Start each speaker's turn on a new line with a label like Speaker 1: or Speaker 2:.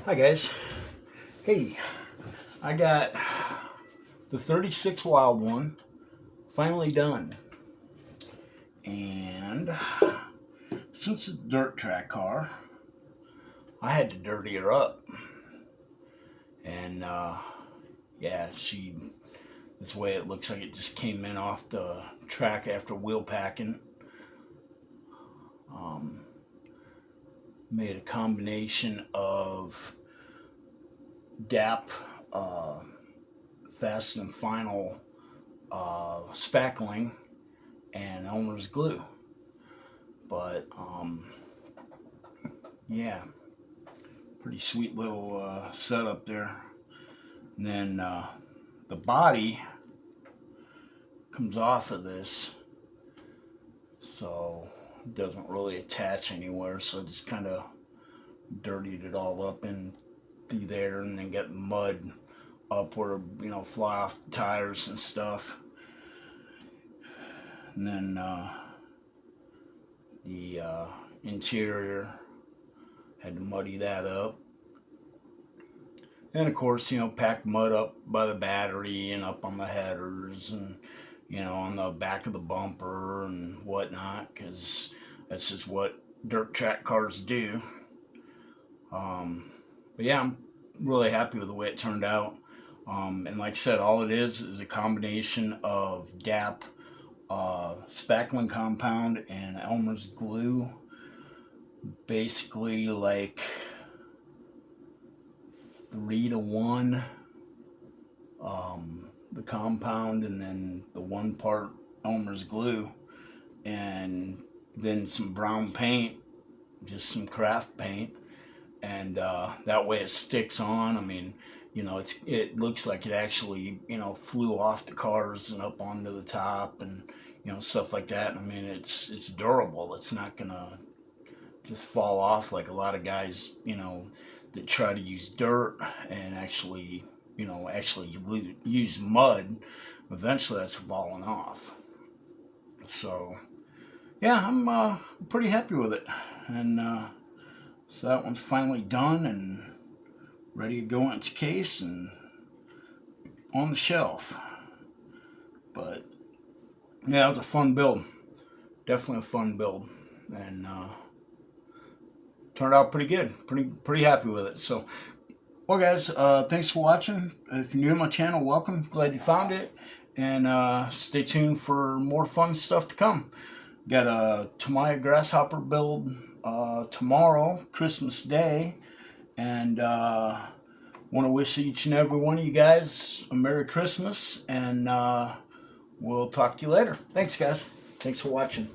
Speaker 1: Hi guys. Hey, I got the 36 Wild one finally done. And since it's a dirt track car, I had to dirty her up. And yeah, this way it looks like it just came in off the track after wheel packing. Made a combination of DAP, Fast and Final spackling, and Elmer's glue. But yeah, pretty sweet little setup there. And then the body comes off of this, so it doesn't really attach anywhere, so I just kind of dirtied it all up in through there, and then get mud up where, fly off the tires and stuff. And then the interior, had to muddy that up. And of course, pack mud up by the battery and up on the headers and, on the back of the bumper and whatnot, because that's just what dirt track cars do. But yeah, I'm really happy with the way it turned out. And like I said, all it is a combination of DAP, spackling compound, and Elmer's glue. Basically like 3-to-1, the compound, and then the 1 part Elmer's glue, and then some brown paint, just some craft paint, and that way it sticks on. I mean, it looks like it actually, flew off the cars and up onto the top, and stuff like that. I mean, it's durable. It's not gonna just fall off like a lot of guys, that try to use dirt and actually use mud. Eventually that's falling off. So yeah, I'm pretty happy with it. And so that one's finally done and ready to go in its case and on the shelf. But yeah, it was a fun build. Definitely a fun build. And turned out pretty good. Pretty happy with it. So, well guys, thanks for watching. If you're new to my channel, welcome. Glad you found it. And stay tuned for more fun stuff to come. Got a Tamiya grasshopper build tomorrow, Christmas Day. And want to wish each and every one of you guys a Merry Christmas. And we'll talk to you later. Thanks guys. Thanks for watching.